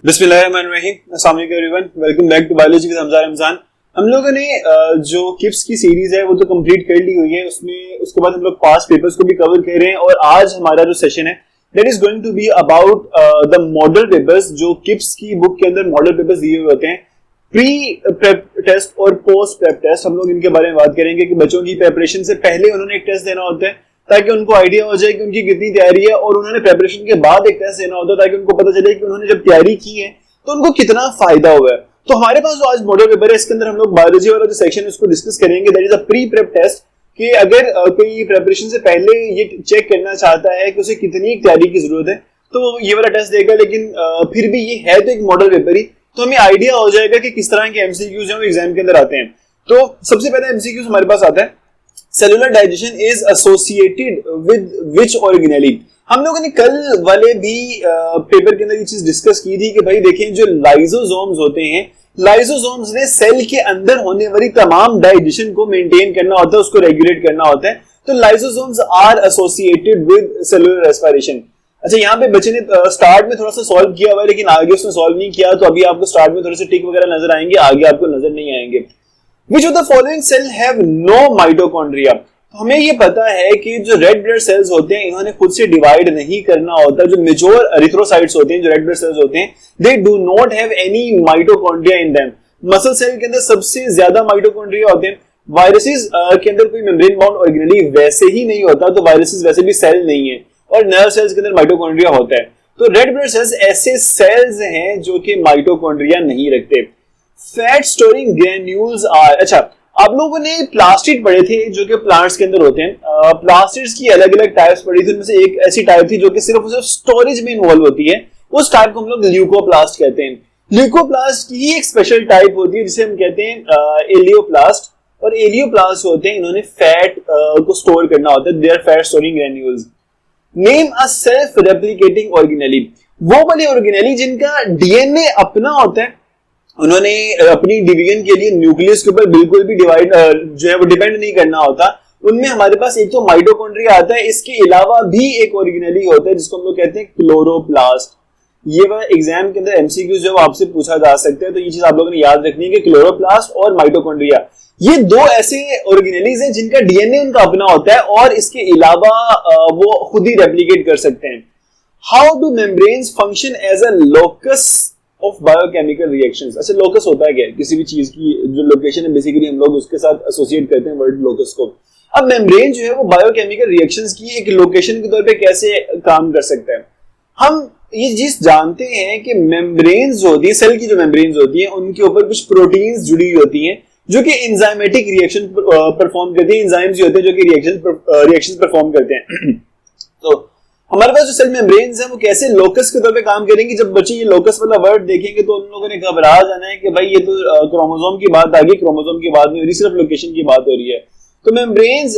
बिस्मिल्लाहिर्रहमानिर्रहीम, अस्सलाम वालेकुम everyone, welcome back to biology with Hamza Ramzan. हम लोगों ने जो किप्स की सीरीज है वो तो कंप्लीट कर ली हुई है। उसके बाद हम लोग पास्ट पेपर्स को भी कवर कर रहे हैं और आज हमारा जो सेशन है that is going to be about the model papers, जो किप्स की बुक के अंदर मॉडल पेपर्स दिए हुए होते हैं, प्री प्रेप टेस्ट और पोस्ट प्रेप टेस्ट। हम लोग इनके बारे में बात करेंगे कि बच्चों की प्रेपरेशन से पहले उन्होंने एक टेस्ट देना होता है ताकि उनको आइडिया हो जाए कि उनकी कितनी तैयारी है, और उन्होंने प्रेपरेशन के बाद एक टेस्ट देना होता है ताकि उनको पता चले कि उन्होंने जब तैयारी की है तो उनको कितना फायदा हुआ है। तो हमारे पास जो आज मॉडल पेपर है इसके अंदर हम लोग बायोलॉजी वाला जो सेक्शन है उसको डिस्कस करेंगे, that is a pre prep test, कि अगर कोई प्रेपरेशन से पहले ये चेक करना चाहता है कि उसे कितनी तैयारी की जरूरत है तो ये वाला टेस्ट देगा। लेकिन फिर भी ये है तो एक मॉडल पेपर ही, तो हमें आइडिया हो जाएगा कि किस तरह के एमसीक्यूज हैं वो एग्जाम के अंदर आते हैं। तो सबसे पहले एमसीक्यूज हमारे पास आता है, cellular digestion is associated with which organelle. हम लोगों ने कल वाले भी पेपर के अंदर ये चीज डिस्कस की थी कि भाई देखें, जो लाइसोसोम्स होते हैं, लाइसोसोम्स ने सेल के अंदर होने वाली तमाम डाइजेशन को मेंटेन करना होता है, उसको रेगुलेट करना होता है। तो lysosomes are associated with cellular respiration. अच्छा, यहाँ पे बच्चे ने स्टार्ट में थोड़ा सा सॉल्व किया हुआ है लेकिन आगे उसने सॉल्व नहीं किया, तो अभी आपको स्टार्ट में थोड़े से टिक वगैरह नजर आएंगे, आगे आपको नजर नहीं आएंगे। Which of the following cell have no mitochondria? तो हमें ये पता है कि जो रेड ब्लड सेल्स होते हैं इन्होंने खुद से डिवाइड नहीं करना होता। जो मेजोर एरिथ्रोसाइट्स होते हैं, जो रेड ब्लड सेल्स होते हैं, they do not have any mitochondria in them. Muscle cell के अंदर सबसे ज्यादा माइटोकॉन्ड्रिया होते हैं। वायरसेस के अंदर कोई मेम्ब्रेन बाउंड ऑर्गेनेली वैसे ही नहीं होता, तो वायरसेस वैसे भी सेल नहीं है, और नर्व सेल्स के अंदर माइटोकॉन्ड्रिया होता है। तो रेड ब्लड सेल्स ऐसे सेल्स हैं जो कि माइटोकॉन्ड्रिया नहीं रखते। फैट स्टोरिंग ग्रेन्यूल्स आर, अच्छा आप लोगों ने प्लास्टिड पढ़े थे जो कि प्लांट्स के अंदर होते हैं। प्लास्टिड्स की अलग अलग टाइप्स पढ़ी थी, उनमें से एक ऐसी टाइप थी जो कि सिर्फ स्टोरेज में इन्वॉल्व होती है, उस टाइप को हम लोग ल्यूकोप्लास्ट कहते हैं। ल्यूकोप्लास्ट की एक स्पेशल टाइप होती है जिसे हम कहते हैं एलियोप्लास्ट, और एलियोप्लास्ट होते हैं इन्होंने फैट को स्टोर करना होता है, they are fat storing granules. Name a self replicating organelle, वो वाली ऑर्गेनेली जिनका डीएनए अपना होता है, उन्होंने अपनी डिवीजन के लिए न्यूक्लियस के ऊपर बिल्कुल भी डिवाइड जो है वो डिपेंड नहीं करना होता। उनमें हमारे पास एक तो माइटोकॉन्ड्रिया आता है, इसके अलावा भी एक ऑर्गेनेली होता है जिसको हम लोग कहते हैं क्लोरोप्लास्ट। ये वाला एग्जाम के अंदर एमसीक्यू जो आपसे पूछा जा सकता है, तो ये चीज आप लोगों ने याद रखनी है कि क्लोरोप्लास्ट और माइटोकॉन्ड्रिया ये दो ऐसे ऑर्गेनेलीज हैं जिनका डीएनए उनका अपना होता है और इसके अलावा वो खुद ही रेप्लिकेट कर सकते हैं। How do membranes function as a locus of biochemical reactions. अच्छा, लोकस होता है क्या? किसी भी चीज की जो लोकेशन है बेसिकली हम लोग उसके साथ एसोसिएट करते हैं वर्ड लोकस को। अब मेम्ब्रेन जो है वो बायोकेमिकल रिएक्शंस की एक लोकेशन के तौर पे कैसे काम कर सकता है? हम ये चीज जानते हैं कि मेम्ब्रेन्स जो होती है, सेल की जो मेम्ब्रेन्स होती है, उनके ऊपर कुछ प्रोटीन्स जुड़ी हुई होती हैं जो कि एंजाइमेटिक रिएक्शन परफॉर्म करती है। एंजाइम्स होते हैं जो कि रिएक्शन परफॉर्म करते हैं। तो हमारे पास जो सेल मेम्ब्रेन्स हैं वो कैसे लोकस के तौर पे काम करेंगी? जब बच्चे ये लोकस वाला वर्ड देखेंगे तो उन लोगों ने घबरा जाना है कि भाई ये तो क्रोमोसोम की बात आ गई, क्रोमोसोम की बात नहीं हो रही, सिर्फ लोकेशन की बात हो रही है। तो membranes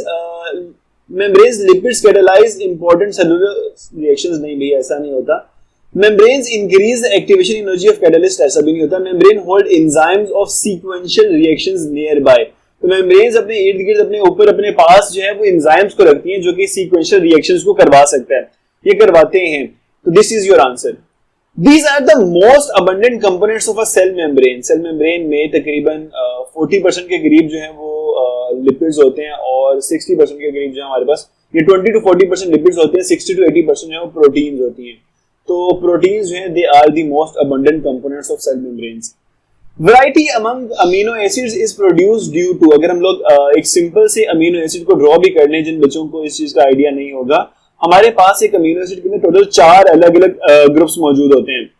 lipids catalyse important cellular reactions, नहीं भैया ऐसा नहीं होता। Membranes increase the activation energy of catalyst, ऐसा भी नहीं होता। Membrane hold enzymes of sequential reactions near by. तो मेम्ब्रेन्स अपने इर्द गिर्द, अपने ऊपर, अपने पास जो है वो एंजाइम्स को रखती हैं जो कि सीक्वेंशियल रिएक्शंस को करवा सकता है, ये करवाते हैं। तो this is your answer. These are the most abundant components of a cell membrane. Cell membrane में तकरीबन 40% के करीब जो है वो लिपिड्स होते हैं और 60% के करीब जो है हमारे पास ये 20 to 40% लिपिड्स होते हैं, 60 to 80% जो है वो प्रोटीन्स होती हैं। तो प्रोटीन्स जो है they are the most abundant components of cell membranes. Variety among amino acids is produced due to, अगर हम लोग एक सिंपल से अमीनो एसिड को ड्रॉ भी कर लें, जिन बच्चों को इस चीज का आइडिया नहीं होगा, हमारे पास एक अमीनो एसिड के अंदर टोटल 4 अलग अलग ग्रुप्स मौजूद होते हैं।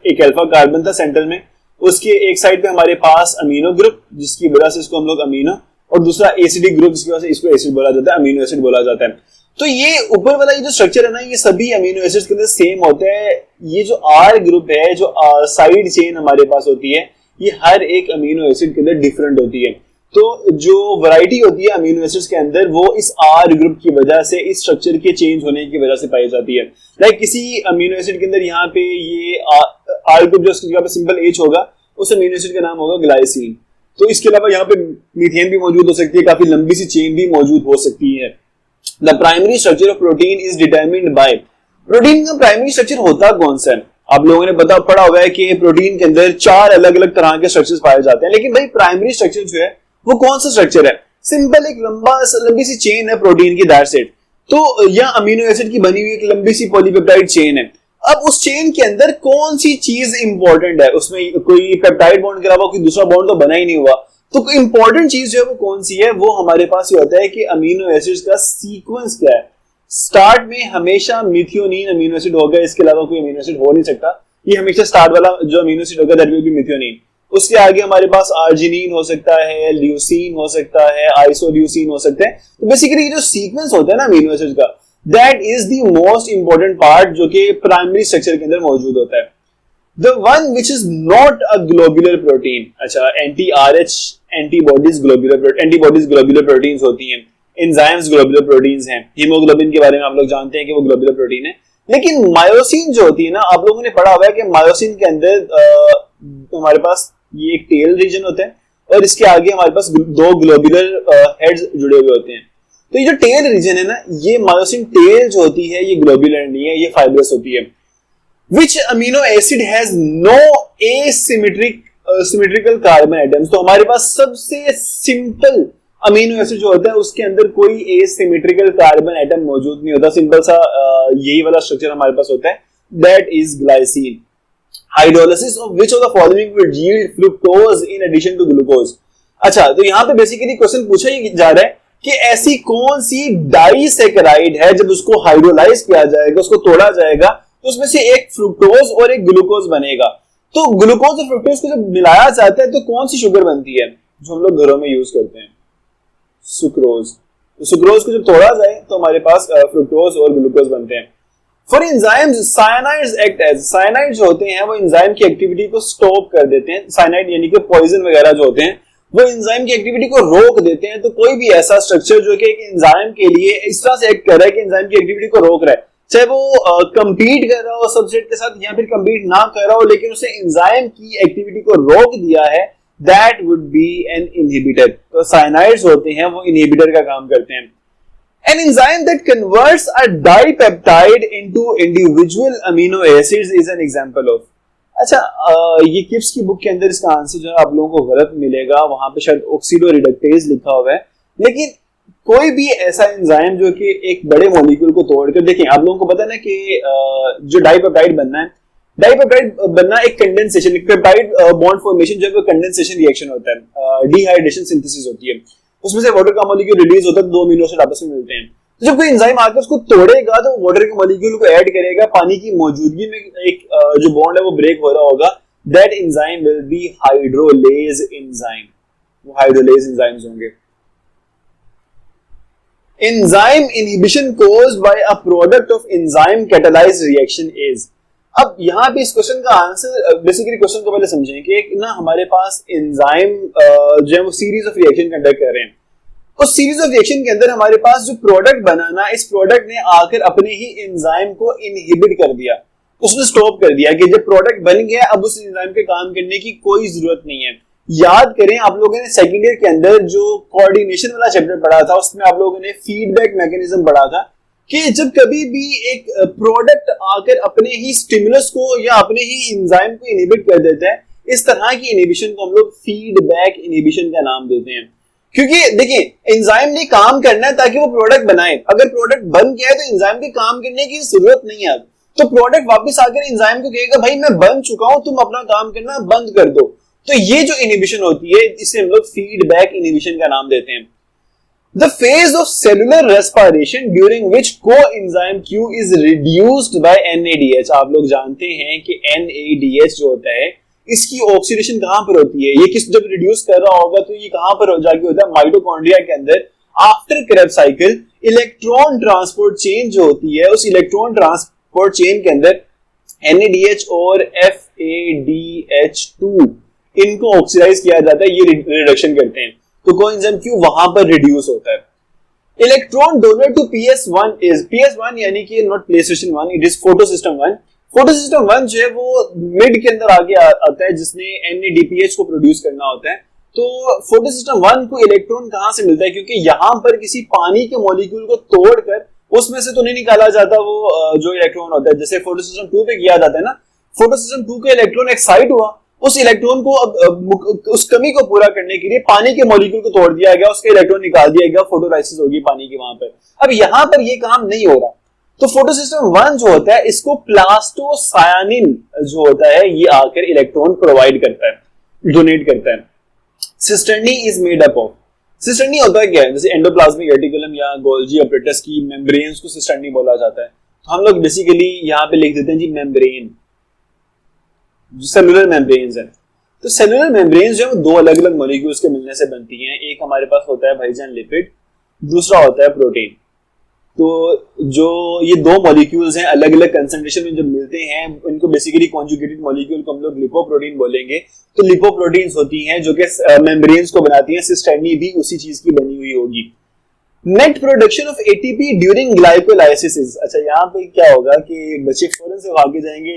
एक अल्फा कार्बन था सेंटर में, उसके एक साइड पे हमारे पास अमीनो ग्रुप जिसकी वजह से इसको हम लोग अमीनो, और दूसरा एसिडिक ग्रुप जिसकी वजह से इसको एसिड बोला जाता है, अमीनो एसिड बोला जाता है। तो ये ऊपर वाला ये जो स्ट्रक्चर है ना, ये सभी अमीनो एसिड्स के अंदर सेम होता है। ये जो आर ग्रुप है, जो साइड चेन हमारे पास होती है, ये हर एक अमीनो एसिड के अंदर डिफरेंट होती है। तो जो वैरायटी होती है अमीनो एसिड्स के अंदर वो इस आर ग्रुप की वजह से, इस स्ट्रक्चर के चेंज होने की वजह से पाई जाती है। लाइक किसी अमीनो एसिड के अंदर यहाँ पे ये आर ग्रुप जो जगह पे सिंपल एच होगा, उस अमीनो एसिड का नाम होगा ग्लाइसिन। तो इसके अलावा यहाँ पे मीथेन भी मौजूद हो सकती है, काफी लंबी सी चेन भी मौजूद हो सकती है। The primary structure of protein is determined bye, protein का प्राइमरी स्ट्रक्चर होता कौन सा है? आप लोगों ने पढ़ा हुआ है कि प्रोटीन के अंदर 4 अलग अलग तरह के स्ट्रक्चर्स पाए जाते हैं, लेकिन भाई प्राइमरी स्ट्रक्चर जो है वो कौन सा स्ट्रक्चर है? सिंपल एक लंबी सी चेन है प्रोटीन की, दैट्स इट। तो या अमीनो एसिड की बनी हुई एक लंबी सी पॉलीपेप्टाइड चेन है। अब उस चेन के अंदर कौन सी चीज इंपॉर्टेंट है? उसमें कोई पेप्टाइड बॉन्ड के अलावा कोई दूसरा बॉन्ड तो बना ही नहीं हुआ, तो इंपॉर्टेंट चीज जो है वो कौन सी है? वो हमारे पास ये होता है कि अमीनो एसिड्स का सीक्वेंस क्या है। स्टार्ट में हमेशा मिथियोनिन अमीनो एसिड होगा, इसके अलावा कोई अमीनो एसिड हो नहीं सकता। ये हमेशा स्टार्ट वाला जो अमीनो एसिड होगा दैट विल बी मिथियोनिन। उसके आगे हमारे पास आर्जिनिन हो सकता है, ल्यूसीन हो सकता है, आइसोल्यूसीन हो सकता है। तो बेसिकली जो सीक्वेंस होता है ना अमीनो एसिड का, that is the most important part जो कि प्राइमरी स्ट्रक्चर के अंदर मौजूद होता है। The one which is not a globular protein. अच्छा, एंटी-आरएच एंटीबॉडीज ग्लोबुलर प्रोटीन्स होती हैं, एंजाइम्स ग्लोबुलर प्रोटीन्स हैं। हीमोग्लोबिन के बारे में आप लोग जानते हैं कि वो ग्लोबुलर प्रोटीन है। लेकिन मायोसिन जो होती है ना, आप लोगों ने पढ़ा हुआ है कि मायोसिन के अंदर हमारे पास ये एक टेल रीजन होता है और इसके आगे हमारे पास 2 ग्लोबुलर हेड्स जुड़े हुए होते हैं। तो ये जो टेल रीजन है ना, ये मायोसिन टेल जो होती है ये ग्लोबुलर नहीं है, ये फाइब्रस होती है। Which amino acid has no asymmetrical carbon atoms? तो हमारे पास सबसे सिंपल अमीनो एसिड जो होता है उसके अंदर कोई एसिमेट्रिकल कार्बन एटम मौजूद नहीं होता। सिंपल सा यही वाला स्ट्रक्चर हमारे पास होता है, that is glycine. Hydrolysis of which of the following will yield fructose in addition to glucose. अच्छा, तो यहाँ पे बेसिकली क्वेश्चन पूछा ही जा रहा है कि ऐसी कौन सी डाइसैकेराइड है जब उसको हाइड्रोलाइज किया जाएगा, उसको तोड़ा जाएगा, तो उसमें से एक फ्रुक्टोज और एक ग्लूकोज बनेगा। तो ग्लूकोज और फ्रुक्टोज को जब मिलाया जाता है तो कौन सी शुगर बनती है जो हम लोग घरों में यूज करते हैं? सुक्रोज। तो सुक्रोज को जब तोड़ा जाए तो हमारे पास फ्रुक्टोज और ग्लूकोज बनते हैं। For enzymes cyanides act as. Cyanide जो होते हैं वो एंजाइम की एक्टिविटी को स्टॉप कर देते हैं। साइनाइड यानी कि पॉइजन वगैरह जो होते हैं वो एंजाइम की एक्टिविटी को रोक देते हैं। तो कोई भी ऐसा स्ट्रक्चर जो कि एक एंजाइम के लिए इस तरह से एक्ट कर रहा है कि एंजाइम की एक्टिविटी को रोक रहा है, चाहे वो कंपीट कर रहा हो सबस्ट्रेट के साथ या फिर कंपीट ना कर रहा हो, लेकिन उसे एंजाइम की एक्टिविटी को रोक दिया है, that would be an inhibitor. तो साइनाइड्स होते हैं वो इनहिबिटर का काम करते हैं। An enzyme that converts a dipeptide into individual amino acids is an example of। अच्छा, ये किप्स की बुक के अंदर इसका आंसर जो है आप लोगों को गलत मिलेगा, वहां पे शायद ऑक्सीडोरिडक्टेज लिखा हुआ है, लेकिन कोई भी ऐसा एंजाइम जो कि एक बड़े मॉलिक्यूल को तोड़कर, देखिए आप लोगों को पता है ना कि जो डाइपेप्टाइड बनना है, डाइपेप्टाइड बनना एक कंडेंसेशन, एक पेप्टाइड बॉन्ड फॉर्मेशन जो है वो कंडेंसेशन रिएक्शन होता है, डिहाइड्रेशन सिंथेसिस होती है, उसमें से वाटर का मॉलिक्यूल रिलीज होता है, 2 अमीनो एसिड आपस में मिलते हैं। तो जब कोई एंजाइम आकर उसको तोड़ेगा तो वाटर के मॉलिक्यूल को ऐड करेगा, पानी की मौजूदगी में एक जो बॉन्ड है वो ब्रेक हो रहा होगा, that enzyme will be hydrolase enzyme. वो हाइड्रोलेज एंजाइम्स होंगे। Enzyme inhibition caused by a product of enzyme catalysed reaction is. अब यहाँ पे इस क्वेश्चन का आंसर, बेसिकली क्वेश्चन को पहले समझें कि एक ना हमारे पास एंजाइम जो है वो सीरीज ऑफ रिएक्शन कंडक्ट कर रहे हैं। उस सीरीज ऑफ रिएक्शन के अंदर हमारे पास जो प्रोडक्ट बना ना, इस प्रोडक्ट ने आकर अपने ही एंजाइम को इनहिबिट कर दिया, उसने स्टॉप कर दिया कि जब प्रोडक्ट बन गया अब उस एंजाइम के काम करने की कोई जरूरत नहीं है। याद करें, आप लोगों ने सेकेंड ईयर के अंदर जो कोऑर्डिनेशन वाला चैप्टर पढ़ा था उसमें आप लोगों ने फीडबैक मैकेनिज्म पढ़ा था कि जब कभी भी एक प्रोडक्ट आकर अपने ही स्टिमुलस को या अपने ही एंजाइम को इनहिबिट कर देता है, इस तरह की इनहिबिशन को हम लोग फीडबैक इनहिबिशन का नाम देते हैं। क्योंकि देखिए, एंजाइम ने काम करना है ताकि वो प्रोडक्ट बनाए, अगर प्रोडक्ट बन गया है तो एंजाइम के काम करने की जरूरत नहीं है। तो प्रोडक्ट वापस आकर एंजाइम को कहेगा भाई मैं बन चुका हूं, तुम अपना काम करना बंद कर दो। तो ये जो इनहिबिशन होती है इसे हम लोग फीडबैक इनहिबिशन का नाम देते हैं। The phase of cellular respiration during which coenzyme Q is reduced by NADH। आप लोग जानते हैं कि NADH जो होता है इसकी ऑक्सीडेशन कहां पर होती है, ये किस जब रिड्यूस कर रहा होगा तो ये कहां पर जाके होता है? माइटोकॉन्ड्रिया के अंदर। After Krebs cycle electron transport chain जो होती है, उस इलेक्ट्रॉन ट्रांसपोर्ट चेन के अंदर NADH और FADH2 इनको ऑक्सीडाइज किया जाता है, ये रिडक्शन करते हैं, तो कोएंजाइम Q वहां पर रिड्यूस होता है। Electron donor to PS1 is, PS1 यानी कि not PlayStation 1, it is photosystem 1। Photosystem 1 जो है वो मिड के अंदर आगे आता है जिसने NADPH को प्रोड्यूस करना होता है। तो फोटोसिस्टम 1 को इलेक्ट्रॉन कहां से मिलता है? क्योंकि यहां पर किसी पानी के मॉलिक्यूल को तोड़कर उसमें से तो नहीं निकाला जाता वो जो इलेक्ट्रॉन होता है, जैसे फोटोसिस्टम 2 पे किया जाता है ना, फोटोसिस्टम 2 का इलेक्ट्रॉन एक्साइट हुआ, उस इलेक्ट्रॉन को अब उस कमी को पूरा करने के लिए पानी के मॉलिक्यूल को तोड़ दिया गया, उसका इलेक्ट्रॉन निकाल दिया गया, फोटोलाइसिस होगी पानी की वहां पर। अब यहां पर ये काम नहीं हो रहा, तो फोटोसिस्टम 1 जो होता है इसको प्लास्टोसायानिन जो होता है ये आकर इलेक्ट्रॉन प्रोवाइड करता है, डोनेट करता है। Cisternae is made up of, cisternae होता है क्या है, जैसे एंडोप्लाज्मिक रेटिकुलम या गोल्जी अपरेटस की मेम्ब्रेन्स को सिस्टर्नी बोला जाता है। तो हम लोग बेसिकली यहाँ पे लिख देते हैं जी मेम्ब्रेन, सेलुलर मेम्ब्रेन्स है। तो सेलुलर मेम्ब्रेन्स जो है दो अलग अलग मॉलिक्यूल्स के मिलने से बनती हैं। एक हमारे पास होता है भाईजान लिपिड, दूसरा होता है प्रोटीन। तो जो ये दो मॉलिक्यूल्स हैं अलग अलग कंसंट्रेशन में जब मिलते हैं इनको बेसिकली कॉन्जुगेटेड मॉलिक्यूल को हम लोग लिपोप्रोटीन बोलेंगे। तो लिपोप्रोटीन्स होती हैं जो कि मेम्ब्रेन्स को बनाती हैं, सिस्टर्नी भी उसी चीज की बनी हुई होगी। Net production of ATP during glycolysis. अच्छा यहाँ पे क्या होगा कि बच्चे फौरन से भागे जाएंगे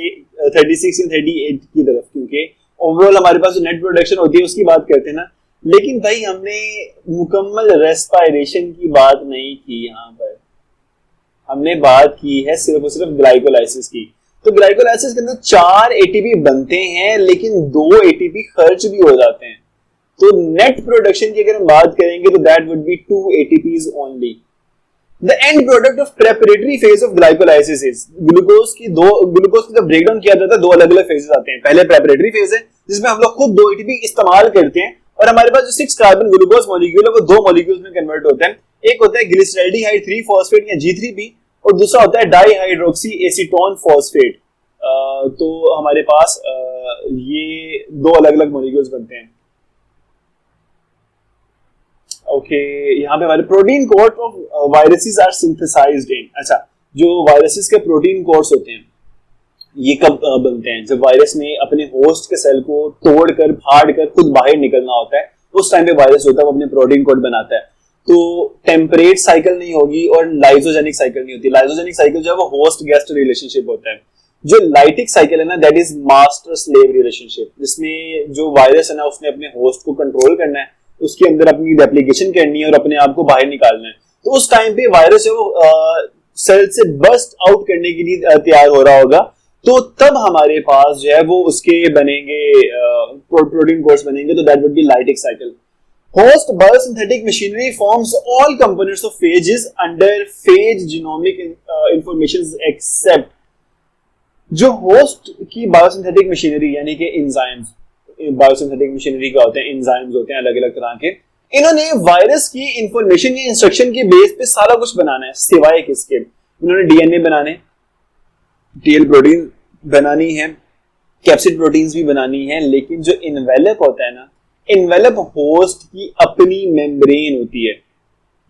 36 या 38 की तरफ, क्योंकि ओवरऑल हमारे पास जो नेट प्रोडक्शन होती है उसकी बात करते हैं ना, लेकिन भाई हमने मुकम्मल रेस्पिरेशन की बात नहीं की, यहाँ पर हमने बात की है सिर्फ और सिर्फ ग्लाइकोलाइसिस की। तो ग्लाइकोलाइसिस के अंदर 4 एटीपी बनते हैं लेकिन 2 एटीपी खर्च भी हो जाते हैं। तो नेट प्रोडक्शन की अगर हम बात करेंगे तो that would B 2 ATPs only. The end product of preparatory phase of glycolysis is, glucose की जब ब्रेकडाउन किया जाता है दो अलग अलग फेजेस आते हैं। पहले प्रेपरेटरी फेज है जिसमें हम लोग खुद 2 एटीपी इस्तेमाल करते हैं और हमारे पास जो 6 कार्बन ग्लूकोज मॉलिक्यूल है वो 2 मॉलिक्यूल्स में कन्वर्ट होते हैं। एक होता है ग्लिसरैल्डिहाइड 3 फॉस्फेट या G3P और दूसरा होता है डाईहाइड्रोक्सी एसीटोन फॉस्फेट। तो हमारे पास ये 2 अलग अलग मॉलिक्यूल्स बनते हैं। ओके यहाँ पे हमारे protein code of viruses are synthesised in. अच्छा जो वायरसेस के प्रोटीन कोड्स होते हैं ये कब बनते हैं, जब वायरस ने अपने होस्ट के सेल को तोड़कर फाड़कर खुद बाहर निकलना होता है, उस टाइम पे वायरस होता है वो अपने प्रोटीन कोड बनाता है। तो टेम्परेट साइकिल नहीं होगी और लाइसोजेनिक साइकिल नहीं होती। लाइसोजेनिक साइकिल जो है वो होस्ट गेस्ट रिलेशनशिप होता है। जो लाइटिक साइकिल है ना that is master slave relationship, जिसमें जो वायरस है ना उसने अपने होस्ट को कंट्रोल करना है, उसके अंदर अपनी रेप्लिकेशन करनी है और अपने आप को बाहर निकालना है। तो उस टाइम पे वायरस है वो सेल से बस्ट आउट करने के लिए तैयार हो रहा होगा, तो तब हमारे पास जो है वो उसके बनेंगे प्रोटीन कोड्स बनेंगे। तो that would B lytic cycle. Host biosynthetic machinery forms all components of phages under phage genomic information except जो होस्ट की बायोसिंथेटिक मशीनरी यानी कि एंजाइम्स, बायोसिंथेटिक मशीनरी क्या होते हैं, एंजाइम्स होते हैं अलग अलग तरह के। इन्होंने वायरस की इंफॉर्मेशन या इंस्ट्रक्शन के बेस पे सारा कुछ बनाना है, सिवाय किसके, इन्होंने डीएनए बनाने, टीएल प्रोटीन बनानी है, कैप्सिड प्रोटीन्स भी बनानी है, लेकिन जो इनवेलप होता है ना, इनवेलप होस्ट की अपनी मेम्ब्रेन होती है।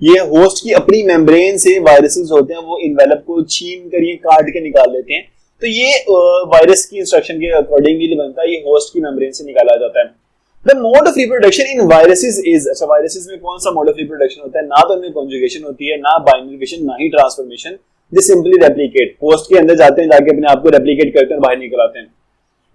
ये होस्ट की अपनी मेम्ब्रेन से वायरसेस होते हैं वो इनवेलप को छीन कर ये काट के निकाल लेते हैं। तो ये वायरस की इंस्ट्रक्शन के अकॉर्डिंगली बनता है, ये होस्ट की मेम्ब्रेन से निकाला जाता है। The mode of reproduction in viruses is, अच्छा वायरसेस में कौन सा मोड ऑफ रिप्रोडक्शन होता है, ना तो इनमें कॉन्जुगेशन होती है, ना बाइनरी फिशन, ना ही transformation. They simply replicate, host के अंदर जाते हैं, जाके अपने आप को रेप्लिकेट करते हैं और बाहर निकल आते हैं।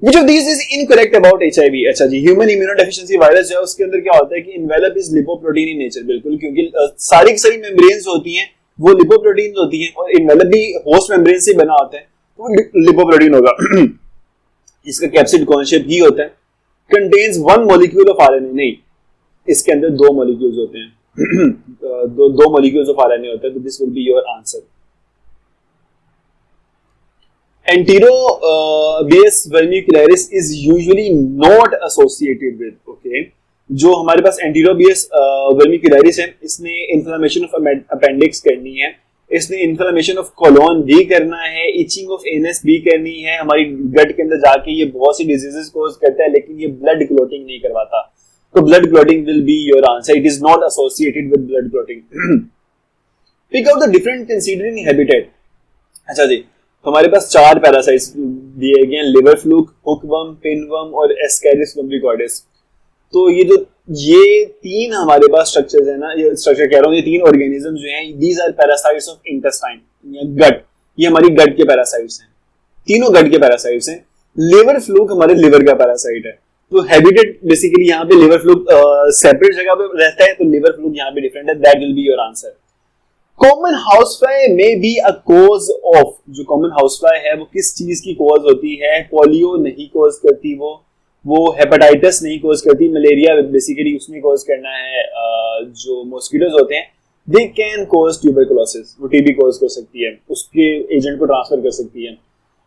Which of these is incorrect about HIV? अच्छा जी, ह्यूमन इम्यूनोडेफिशिएंसी वायरस जो है उसके अंदर क्या होता है कि envelope is lipoprotein in nature, बिल्कुल, क्योंकि सारी की सारी मेम्ब्रेन्स होती हैं वो लिपोप्रोटीन होती हैं और इन्वेलप भी होस्ट मेम्ब्रेन से बना होता है तो वो लिपोप्रोटीन होगा। इसका कैप्सिड कौन शेप ही होता है, कंटेन्स 1 मॉलिक्यूल ऑफ आरएनए, नहीं इसके अंदर 2 मॉलिक्यूल्स होते हैं दो मॉलिक्यूल्स ऑफ आरएनए होते हैं। तो this will be your answer. Enterobius vermicularis is usually not associated with, okay, जो हमारे पास एंटीरोबियस वर्मिकुलरिस है इसने इन्फ्लेमेशन ऑफ अपेंडिक्स करनी है, इसने इन्फ्लेमेशन ऑफ कोलोन भी करना है, इचिंग ऑफ एनस भी करनी है, हमारी गट के अंदर जाके ये बहुत सी डिजीजेस कोज करता है, लेकिन ये ब्लड क्लॉटिंग नहीं करवाता। तो blood clotting will be your answer, it is not associated with blood clotting. Pick out the different considering habitat. अच्छा जी, तो हमारे पास 4 पैरासाइट्स दिए गए हैं, लिवर फ्लूक, हुकवर्म, पिनवर्म और एस्केरिस लम्ब्रिकॉइडिस। तो ये 3 हमारे पास स्ट्रक्चर्स है ना, ये स्ट्रक्चर कह रहा हूँ, ये 3 ऑर्गेनिज्म जो हैं these are parasites of intestine या गट, ये हमारी गट के पैरासाइट्स हैं, तीनों गट के पैरासाइट्स हैं। लिवर फ्लूक हमारे लिवर का पैरासाइट है। तो हैबिटेट बेसिकली यहाँ पे लिवर फ्लूक सेपरेट जगह पे रहता है, तो लिवर फ्लूक यहाँ पे डिफरेंट है, that will be your answer. Common housefly में बी अ कॉज ऑफ, जो कॉमन हाउसफ्लाई है वो किस चीज की कॉज होती है? पोलियो नहीं कॉज करती, वो हेपेटाइटिस नहीं कॉज करती, मलेरिया बेसिकली उसने कॉज करना है। जो मॉस्किटोज होते हैं दे कैन कॉज ट्यूबरकुलोसिस, वो टीबी कॉज कर सकती है, उसके एजेंट को ट्रांसफर कर सकती है।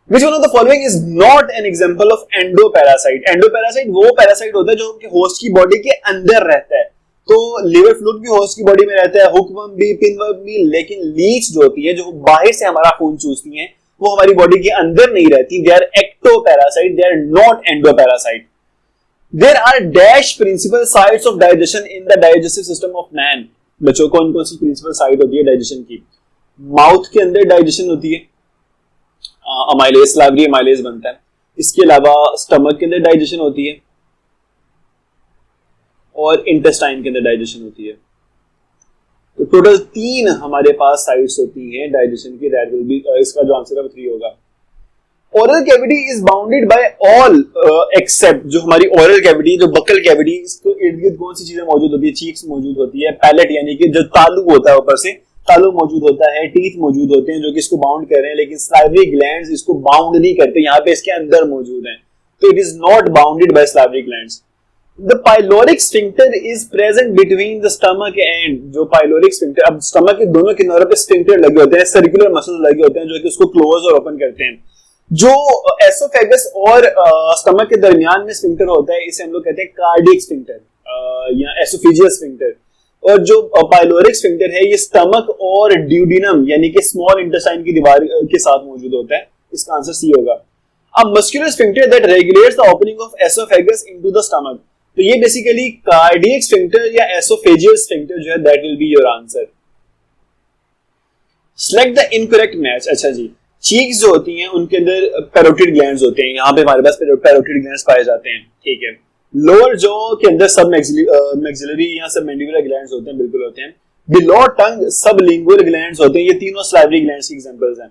Which one of the following is not an example of endoparasite? Endoparasite वो पैरासाइट होता है जो उनके होस्ट की बॉडी के अंदर रहता है। तो लिवर फ्लूक भी होस्ट की बॉडी में रहता है, हुकवर्म भी, पिनवर्म भी, लेकिन लीच जो होती है, जो बाहर से हमारा खून चूसती हैं, वो हमारी बॉडी के अंदर नहीं रहती। They are ectoparasite, they are not endoparasite. There are dash principal sites of digestion in the digestive system of man. बच्चों, कौन कौन सी प्रिंसिपल साइट होती है डाइजेशन की? माउथ के अंदर डाइजेशन होती है, अमाइलेज, सलाइवरी अमाइलेज बनता है। इसके अलावा स्टमक के अंदर डाइजेशन होती है और इंटेस्टाइन के अंदर डाइजेशन होती है। तो टोटल 3 हमारे पास साइट्स होती हैं डाइजेशन की। दैट विल बी, इसका जो आंसर है वो 3 होगा। Oral cavity is bounded by all except, जो हमारी ओरल कैविटी, जो बकल कैविटी, इसको इर्द गिर्द कौन सी चीजें मौजूद होती है? चीक्स मौजूद होती है, पैलेट यानी कि जो तालू होता है ऊपर से, तालू मौजूद होता है, टीथ मौजूद होते हैं जो कि इसको बाउंड कर रहे हैं, लेकिन सलाइवरी ग्लैंड्स इसको बाउंड नहीं करते, यहाँ पे इसके अंदर मौजूद हैं। तो it is not bounded by salivary glands. The pyloric sphincter is present between the stomach and, जो पाइलोरिक स्फिंक्टर, अब स्टमक के दोनों किनारों पे स्फिंक्टर लगे होते हैं, सर्कुलर मसल्स लगे होते हैं जो कि उसको क्लोज और ओपन करते हैं। जो एसोफेगस और स्टमक के दरमियान में स्फिंक्टर होता है, इसे हम लोग कहते हैं कार्डियक स्फिंक्टर या एसोफेजियस स्फिंक्टर। और जो पाइलोरिक स्फिंक्टर है ये स्टमक और ड्यूडिनम यानी कि स्मॉल इंटेस्टाइन की दीवार के साथ मौजूद होता है। इसका आंसर सी होगा। A muscular sphincter that regulates the opening of oesophagus into the stomach, तो ये बेसिकली कार्डियक स्फिंक्टर या एसोफेजियस स्फिंक्टर जो है, that will be your answer. Select the incorrect match. अच्छा जी, चीक्स जो होती हैं उनके अंदर पैरोटिड ग्लैंड्स होते हैं, यहाँ पे हमारे पास पैरोटिड ग्लैंड्स पाए जाते हैं, ठीक है। लोअर जॉ के अंदर सब मैक्सिलरी या सब मैंडिबुलर ग्लैंड्स होते हैं, बिल्कुल होते हैं। बिलो टंग सब लिंगुअल ग्लैंड्स होते हैं, ये तीनों सलाइवरी ग्लैंड्स की एग्जांपल्स हैं।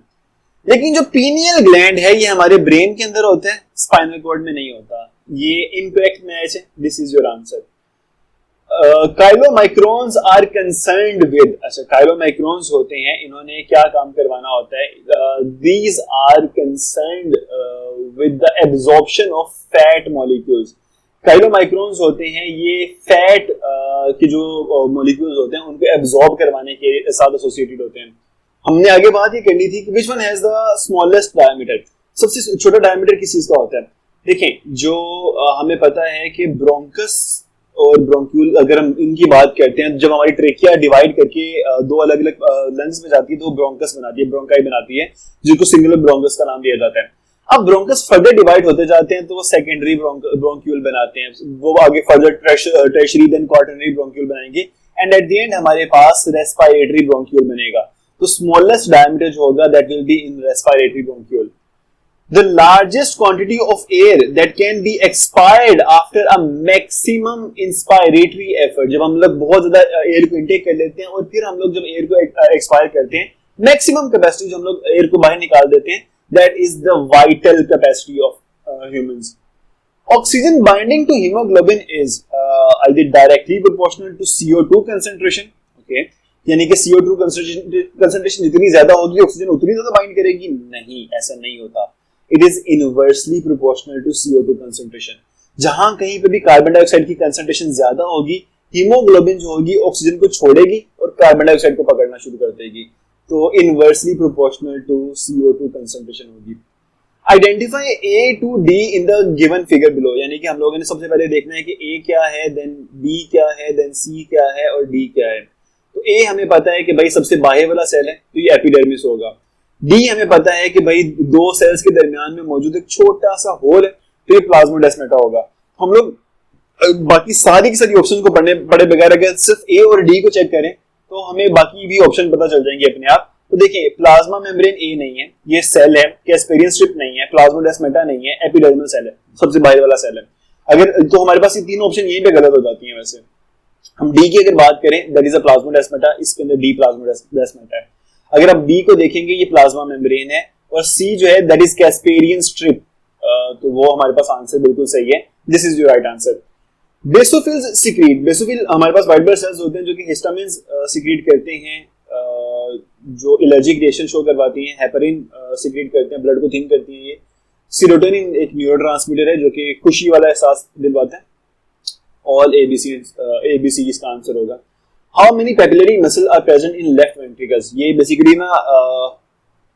लेकिन जो पीनियल ग्लैंड है ये हमारे ब्रेन के अंदर होता है, स्पाइनल कॉर्ड में नहीं होता। ये इनकरेक्ट मैच है, this is your answer. Chylomicrons are concerned with, अच्छा काइलोमाइक्रोन्स होते हैं, इन्होंने क्या काम करवाना होता है? These are concerned with the absorption of fat molecules. Chylomicrons होते हैं ये फैट के जो मॉलिक्यूल्स होते हैं उनको एब्जॉर्ब करवाने के साथ एसोसिएटेड होते हैं। हमने आगे बात ये करनी थी कि which one has the smallest diameter, सबसे छोटा डायमीटर किस चीज का होता है? देखें, जो हमें पता है कि ब्रोंकस और ब्रोंक्यूल, अगर हम इनकी बात करते हैं, जब हमारी ट्रेकिया डिवाइड करके 2 अलग अलग लंग्स में जाती है तो वो ब्रोंकस बनाती है, ब्रोंकाई बनाती है, जिसको सिंगुलर ब्रोंकस का नाम दिया जाता है। अब ब्रोंकस फर्दर डिवाइड होते जाते हैं तो वो सेकेंडरी ब्रोंक्यूल बनाते हैं, वो आगे further tertiary then quaternary bronchiole बनाएंगे, एंड एट द एंड हमारे पास रेस्पिरेटरी ब्रोंक्यूल बनेगा। तो स्मॉलेस्ट डायमीटर जो होगा that will be in respiratory bronchiole. The largest quantity of air that can be expired after a maximum inspiratory effort, जब हम लोग बहुत ज्यादा एयर को इनटेक कर लेते हैं और फिर हम लोग जब एयर को एक्सपायर करते हैं, मैक्सिमम कैपेसिटी जो हम लोग एयर को बाहर निकाल देते हैं, that is the vital capacity of humans. Oxygen binding to hemoglobin is either directly proportional to CO2 concentration, okay, यानी कि CO2 concentration जितनी ज्यादा होगी ऑक्सीजन उतनी ज्यादा बाइंड करेगी? नहीं, ऐसा नहीं होता। It is inversely proportional to CO2 concentration. जहां कहीं पे भी कार्बन डाइऑक्साइड की कंसंट्रेशन ज्यादा होगी, हीमोग्लोबिन जो होगी ऑक्सीजन को छोड़ेगी और कार्बन डाइऑक्साइड को पकड़ना शुरू कर देगी। तो inversely proportional to CO2 concentration होगी। Identify A to D in the given figure below, यानी कि हम लोगों ने सबसे पहले देखना है कि A क्या है, देन B क्या है, देन C क्या है और D क्या है। तो A हमें पता है कि भाई सबसे बाहर वाला सेल है, तो ये एपिडर्मिस होगा। डी हमें पता है कि भाई 2 सेल्स के दरमियान में मौजूद एक छोटा सा होल है, तो ये प्लाज्मोडेस्माटा होगा। हम लोग बाकी सारी की सारी ऑप्शन को पढ़े बगैर अगर सिर्फ ए और डी को चेक करें तो हमें बाकी भी ऑप्शन पता चल जाएंगे अपने आप। तो देखिए, प्लाज्मा मेम्ब्रेन ए नहीं है, ये सेल है, कैस्पेरियन स्ट्रिप नहीं है, प्लाज्मोडेस्माटा नहीं है, एपिडर्मल सेल है, सबसे बाहर वाला सेल है। अगर तो हमारे पास ये 3 ऑप्शन यहीं पे गलत हो जाती हैं। वैसे हम डी की अगर बात करें, दैट इज अ प्लाज्मोडेस्माटा, इसके अंदर डी प्लाज्मोडेस्माटा है। अगर आप बी को देखेंगे ये प्लाज्मा मेम्ब्रेन है, और सी जो है दैट इज कैस्पेरियन स्ट्रिप, तो वो हमारे पास आंसर बिल्कुल सही है। This is your right answer. Basophils secrete, basophil हमारे पास व्हाइट ब्लड सेल्स होते हैं जो कि हिस्टामिन्स सिक्रीट करते हैं जो एलर्जिक रिएक्शन शो करवाती हैं, हेपरिन सीक्रेट करते हैं, ब्लड को थिन करती हैं ये। सीरोटोनिन एक न्यूरोट्रांसमीटर है जो कि खुशी वाला एहसास दिलवाता है। ऑल ABC इसका आंसर होगा। How many papillary muscle are present in left ventricles? ये बेसिकली ना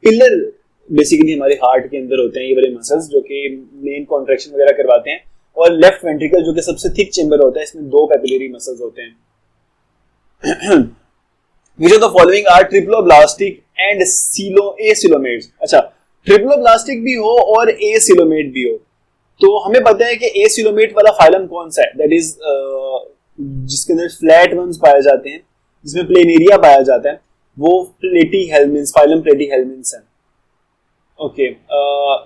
पिलर बेसिकली हमारे हार्ट के अंदर होते हैं, ये बड़े मसल्स जो कि मेन कॉन्ट्रैक्शन वगैरह करवाते हैं। और लेफ्ट वेंट्रिकल जो कि सबसे थिक चेंबर होता है, इसमें 2 पैपिलरी मसल्स होते हैं। Which of the following are triploblastic and acoelomates? अच्छा, ट्रिप्लोब्लास्टिक भी हो और एसिलोमेट भी हो, तो हमें पता है कि एसिलोमेट वाला फाइलम कौन सा है, दैट इज जिसके अंदर फ्लैट वंस पाए जाते हैं, जिसमें प्लेनेरिया पाया जाता है, वो प्लेटीहेल्मिन्स, फाइलम प्लेटीहेल्मिन्स है। Okay,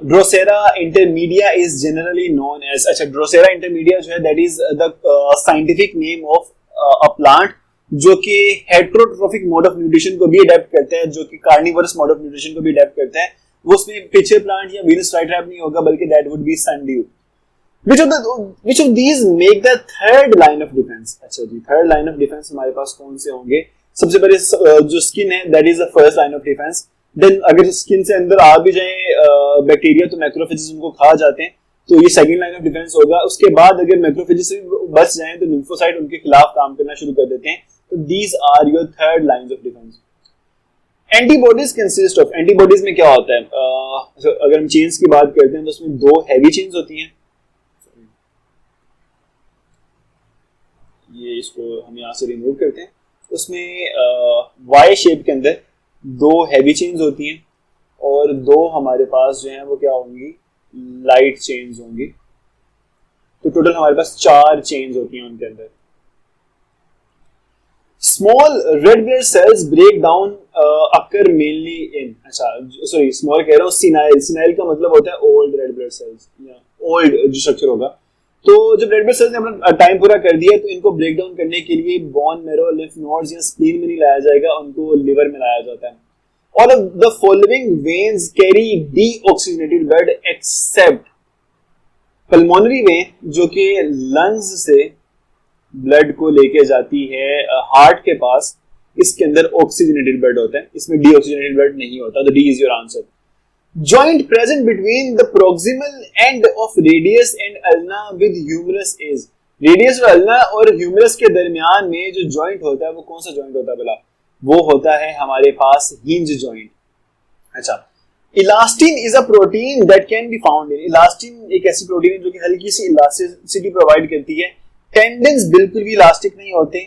drosera intermedia is generally known as, अच्छा ड्रोसेरा इंटरमीडिया जो है that is the scientific name of a plant जो कि हेटरोट्रोफिक मोड ऑफ न्यूट्रिशन को भी अडेप्ट करता है, जो कि कार्निवरस मोड ऑफ न्यूट्रिशन को भी अडेप्ट करता है। वो उसमें पिचर प्लांट या वीनस फ्लाईट्रैप नहीं होगा, बल्कि that would B sundew. Which of these make the third line of defense? अच्छा जी, थर्ड लाइन ऑफ डिफेंस हमारे पास कौन से होंगे? सबसे पहले जो स्किन है that is the first line of defence. Then अगर स्किन से अंदर आ भी जाए बैक्टीरिया तो मैक्रोफेजेस उनको खा जाते हैं, तो ये सेकंड लाइन ऑफ डिफेंस होगा। उसके बाद अगर मैक्रोफेजेस से बच जाएं तो लिम्फोसाइट उनके खिलाफ काम करना शुरू कर देते हैं, तो these are your third lines of defence. Antibodies consist of, antibodies में क्या होता है? अगर हम चेन्स की बात करते हैं तो उसमें 2 हैवी चेन्स होती हैं, ये इसको हम यहाँ से रिमूव करते हैं। उसमें वाई शेप के अंदर 2 हैवी चेन्स होती हैं और 2 हमारे पास जो है वो क्या होंगी, लाइट चेन्स होंगी। तो टोटल हमारे पास 4 चेन्स होती हैं उनके अंदर। Small red blood cells break down occur mainly in, अच्छा सॉरी स्मॉल कह रहा हूँ, सिनाइल। सिनाइल का मतलब होता है ओल्ड रेड ब्लड सेल्स या ओल्ड जो स्ट्रक्चर होगा। तो जब रेड ब्लड सेल्स ने अपना टाइम पूरा कर दिया तो इनको ब्रेक डाउन करने के लिए बोन मैरो, लिम्फ नोड्स या स्प्लीन में नहीं लाया जाएगा, उनको लिवर में लाया जाता है। All of the following veins carry deoxygenated blood accept pulmonary vein जो कि लंग्स से ब्लड को लेके जाती है हार्ट के पास, इसके अंदर ऑक्सीजनेटेड ब्लड होता है, इसमें डीऑक्सीजनेटेड ब्लड नहीं होता। तो D is your answer. Joint present between the proximal end of radius and ulna with humerus is, radius और ulna और humerus के दरमियान में जो joint होता है वो कौन सा joint होता है भला? वो होता है हमारे पास hinge joint। अच्छा, elastin is a protein that can be found in, elastin एक ऐसी प्रोटीन है जो कि हल्की सी इलास्टिसिटी प्रोवाइड करती है। टेंडन्स बिल्कुल भी इलास्टिक नहीं होते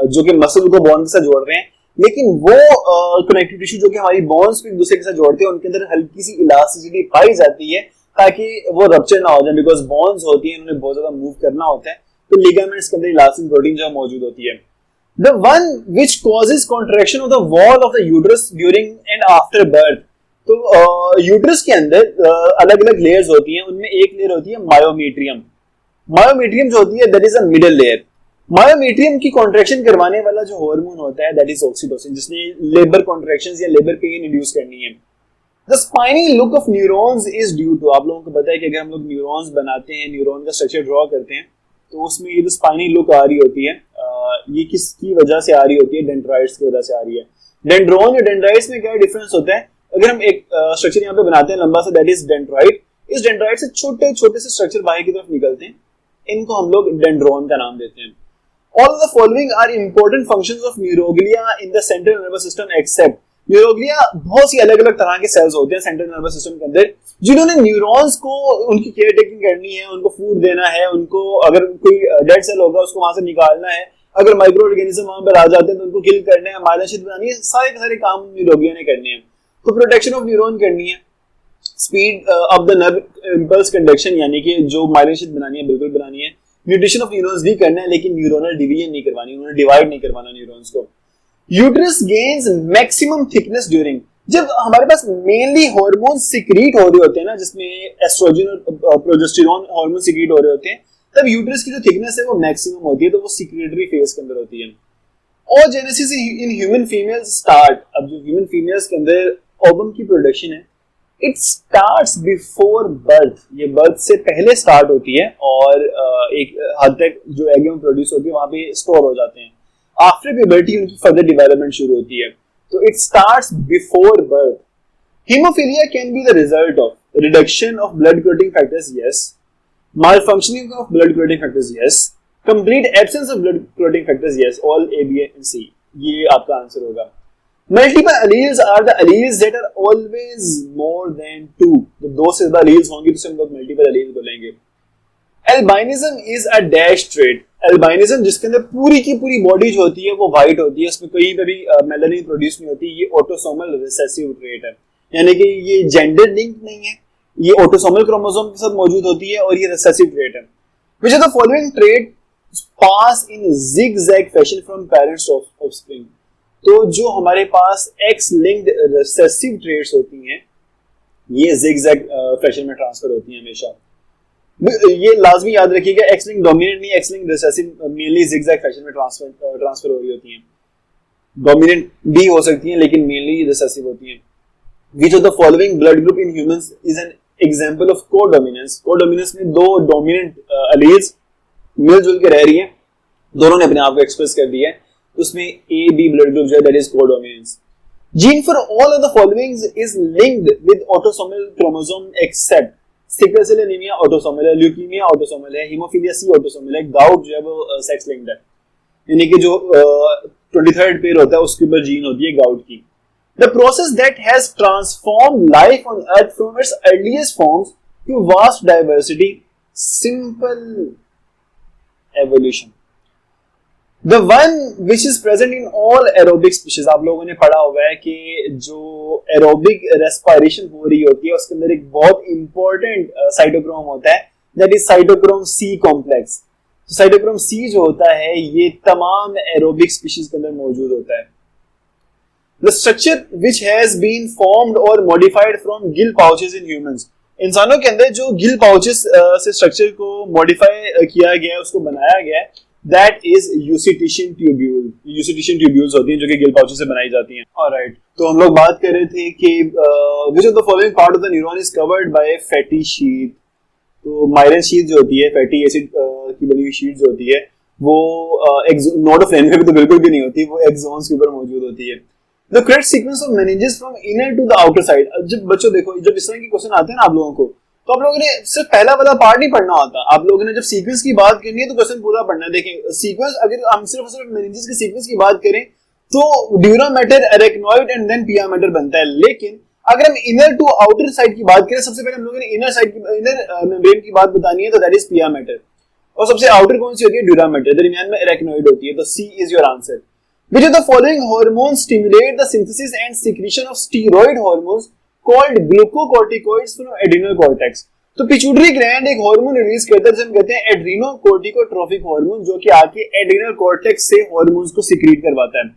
जो कि मसल को बोन के साथ जोड़ रहे हैं, लेकिन वो कनेक्टिव टिश्यू जो कि हमारी बोन्स को एक दूसरे के साथ जोड़ते हैं उनके अंदर हल्की सी इलास्टिसिटी पाई जाती है ताकि वो रप्चर ना हो जाए, बिकॉज बोन्स होती हैं उन्हें बहुत ज्यादा मूव करना होता है, तो लिगामेंट्स के अंदर इलास्टिन प्रोटीन जो मौजूद होती है। The one which causes contraction of the wall of the uterus during and after birth, तो यूट्रस के अंदर अलग अलग लेयर्स होती हैं, उनमें एक लेयर होती है मायोमेट्रियम। मायोमेट्रियम जो होती है that is a middle layer. Myometrium की कॉन्ट्रैक्शन करवाने वाला जो हार्मोन होता है दैट इज ऑक्सीटोसिन, जिसने लेबर कॉन्ट्रैक्शंस या लेबर पेन इंड्यूस करनी है। The spiny look of neurons is due to, आप लोगों को पता है कि अगर हम लोग न्यूरॉन्स बनाते हैं, न्यूरॉन का स्ट्रक्चर ड्रॉ करते हैं, तो उसमें ये जो स्पाइनी लुक आ रही होती है ये किसकी वजह से आ रही होती है? डेंड्राइट्स की वजह से आ रही है। डेंड्रोन और डेंड्राइट्स में क्या डिफरेंस होता है? अगर हम एक स्ट्रक्चर यहाँ पे बनाते हैं लंबा सा दैट इज डेंड्राइट, इस डेंड्राइट से छोटे छोटे से स्ट्रक्चर बाहर की तरफ निकलते हैं, इनको हम लोग डेंड्रोन का नाम देते हैं। All of the following are important functions of neuroglia in the central nervous system except, neuroglia बहुत सी अलग अलग तरह के सेल्स होते हैं सेंट्रल नर्वस सिस्टम के अंदर, जिन्होंने न्यूरॉन्स को उनकी केयर टेकिंग करनी है, उनको फूड देना है, उनको अगर कोई डेड सेल होगा उसको वहां से निकालना है, अगर माइक्रो ऑर्गेनिज्म वहां पर आ जाते हैं तो उनको किल करना है, माइलिन बनानी है, सारे के सारे काम न्यूरोग्लिया ने करने हैं। तो प्रोटेक्शन ऑफ न्यूरॉन करनी है, speed of the nerve impulse conduction यानी कि जो माइलिन बनानी है बिल्कुल बनानी है, न्यूट्रिशन ऑफ न्यूरॉन्स भी करना है, लेकिन न्यूरोनल डिवीजन नहीं करवानी, उन्होंने डिवाइड नहीं करवाना न्यूरॉन्स को। Uterus gains maximum thickness during, जब हमारे पास मेनली हार्मोन सिक्रीट हो रहे होते हैं ना, जिसमें एस्ट्रोजन और प्रोजेस्टेरोन हार्मोन सिक्रीट हो रहे होते हैं, तब यूट्रस की जो थिकनेस है वो मैक्सिमम होती है, तो वो सिक्रेटरी फेज के अंदर होती है। oogenesis in human females start, अब जो ह्यूमन फीमेल्स के अंदर ओवम की प्रोडक्शन है, इट स्टार्ट्स बिफोर बर्थ, ये बर्थ से पहले स्टार्ट होती है और एक हद तक जो एग में प्रोड्यूस होती है वहां पे स्टोर हो जाते हैं। आफ्टर प्यूबर्टी उनकी फर्दर डेवलपमेंट शुरू होती है। तो it starts before birth. Hemophilia can be the result of reduction of blood clotting factors, yes. Malfunctioning of blood clotting factors, yes. Complete absence of blood clotting factors, yes. All A, B and C. ये आपका answer होगा. Multiple alleles are the alleles that are always more than 2. जब 2 से ज्यादा alleles होंगे तो हम लोग multiple alleles बोलेंगे. Albinism is a dash trait. Albinism जिसके अंदर पूरी की पूरी बॉडी जो होती है वो व्हाइट होती है, उसमें कहीं पे भी मेलानिन प्रोड्यूस नहीं होती. ये ऑटोसोमल रिसेसिव ट्रेट है, यानी कि ये जेंडर लिंक नहीं है, ये ऑटोसोमल क्रोमोसोम के साथ मौजूद होती है और ये रिसेसिव ट्रेट है. Which of the following trait pass in zigzag fashion from parents of offspring? तो जो हमारे पास X linked रिसेसिव ट्रेट्स होती हैं ये zigzag फैशन में ट्रांसफर होती हैं हमेशा. ये लाजमी याद रखिएगा, एक्स लिंक डोमिनेंट नहीं, x link recessive mainly zigzag fashion में ट्रांसफर हो रही होती हैं. डोमिनेंट भी हो सकती हैं लेकिन मेनली रिसेसिव होती हैं. Which of the following blood group in humans is an example of codominance? Codominance में दो डोमिनेंट एलील्स मिलजुल के रह रही हैं, दोनों ने अपने आप को एक्सप्रेस कर दिया है, उसमें ए बी ब्लड ग्रुप जो है that is codominance. Gene for all of the following is linked with autosomal chromosome except sickle cell anaemia autosomal है, ल्यूकीमिया ऑटोसोमल है, हीमोफीलिया सी ऑटोसोमल है, गाउट जो है वो सेक्स लिंक्ड है, यानी कि जो 23rd पेयर होता है उसके ऊपर जीन होती है गाउट की. The process that has transformed life on earth from its earliest forms to vast diversity, simple evolution. The one which is present in all aerobic species, आप लोगों ने पढ़ा हुआ है कि जो एरोबिक रेस्पिरेशन हो रही होती है उसके अंदर एक बहुत इंपॉर्टेंट साइटोक्रोम होता है, that is cytochrome C complex. Cytochrome C जो होता है ये तमाम एरोबिक स्पीशीज के अंदर मौजूद होता है. The structure which has been formed or modified from gill pouches in humans, इंसानों के अंदर जो गिल पाउचेस से स्ट्रक्चर को मॉडिफाई किया गया है, उसको बनाया गया है, that is eustachian tubule. Eustachian tubules होती हैं जो कि गिल पाउचेस से बनाई जाती हैं. Alright, तो हम लोग बात कर रहे थे कि which of the following part of the neuron is covered by a fatty sheath. तो मायरन शीथ जो होती है, फैटी एसिड की बनी हुई शीट जो होती है वो नोड ऑफ रेनवे पे तो बिल्कुल भी नहीं होती, वो एक्सॉन्स के ऊपर मौजूद होती है. The correct sequence of meninges from inner to the outer side. जब बच्चों देखो, जब इस तरह के क्वेश्चन आते हैं ना आप लोगों को, तो आप लोगों ने सिर्फ पहला वाला पार्ट नहीं पढ़ना होता, आप लोगों ने जब सीक्वेंस की बात करनी है तो क्वेश्चन पूरा पढ़ना है. देखें सीक्वेंस, अगर हम सिर्फ मेनिंजेस के सीक्वेंस की बात करें तो dura mater, arachnoid and then pia mater बनता है. लेकिन अगर हम इनर टू आउटर साइड की बात करें, सबसे पहले हम लोगों ने इनर साइड की, इनर मेम्ब्रेन की बात बतानी है, तो दैट इज पिया मैटर, और सबसे आउटर कौन सी होती है, ड्यूरा मैटर, दरमियान में अरेक्नॉइड होती है. तो C is your answer. Which of the following hormones stimulate the synthesis and secretion of steroid hormones called glucocorticoids from adrenal cortex? तो पिट्यूटरी ग्लैंड एक हार्मोन रिलीज करता है जिसे हम कहते हैं एड्रीनोकोर्टिकोट्रोफिक हार्मोन, जो कि आके एड्रीनल कॉर्टेक्स से हार्मोन्स को सीक्रेट करवाता है.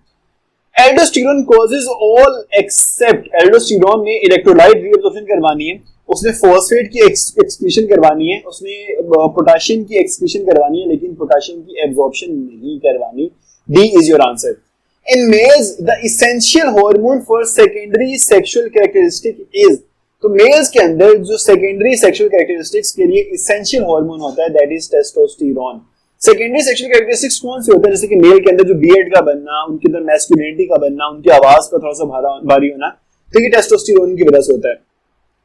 Aldosterone causes all except, aldosterone ने इलेक्ट्रोलाइट रीअब्जॉर्प्शन करवानी है, उसने फॉस्फेट की एक्सक्रीशन करवानी है, उसने पोटेशियम की एक्सक्रीशन करवानी है, लेकिन पोटेशियम की एब्जॉर्प्शन नहीं करवानी. D is your answer. In males, the essential hormone for secondary sexual characteristic is, तो मेल्स के अंदर जो सेकेंडरी सेक्सुअल कैरेक्टरिस्टिक्स के लिए इसेंशियल हार्मोन होता है that is testosterone. Secondary sexual characteristics कौन से होते हैं, जैसे कि मेल के अंदर जो बियर्ड का बनना, उनके अंदर मैस्कुलिनिटी का बनना, उनकी आवाज का थोड़ा सा भारी होना, तो ये टेस्टोस्टेरोन की वजह से होता है.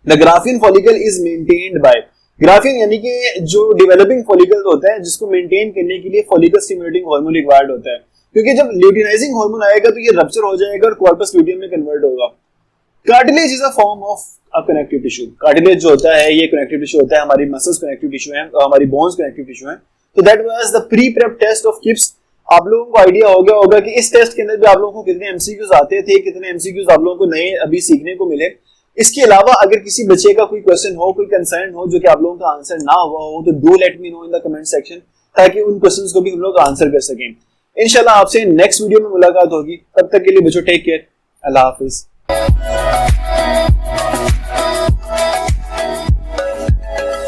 The Graafian follicle is maintained by, Graafian यानी कि जो डेवलपिंग फॉलिकल होता है जिसको मेंटेन करने के लिए फॉलिकल स्टिमुलेटिंग हार्मोन रिक्वायर्ड होता है, क्योंकि जब ल्यूटिनाइजिंग हार्मोन आएगा तो ये रप्चर हो जाएगा और कॉर्पस ल्यूटियम में कन्वर्ट होगा. Cartilage is a form of a connective tissue. Cartilage जो होता है ये कनेक्टिव टिश्यू होता है, हमारी मसल्स कनेक्टिव टिश्यू है, हमारी बोन्स कनेक्टिव टिश्यू है. तो that was the pre prep test of KIPS. आप लोगों को आइडिया हो गया होगा कि इस टेस्ट के अंदर भी आप लोगों को कितने एमसीक्यूज आते थे, कितने एमसीक्यूज आप लोगों को नए अभी सीखने को मिले. इसके अलावा अगर किसी बच्चे का कोई क्वेश्चन हो, कोई कंसर्न हो जो कि आप लोगों का आंसर ना हुआ हो, तो do let me know in the comment section, ताकि उन क्वेश्चंस को भी हम लोग आंसर कर सकें. इंशाल्लाह आपसे नेक्स्ट वीडियो में मुलाकात होगी. तब तक के लिए बच्चों टेक केयर. अल्लाह हाफिज.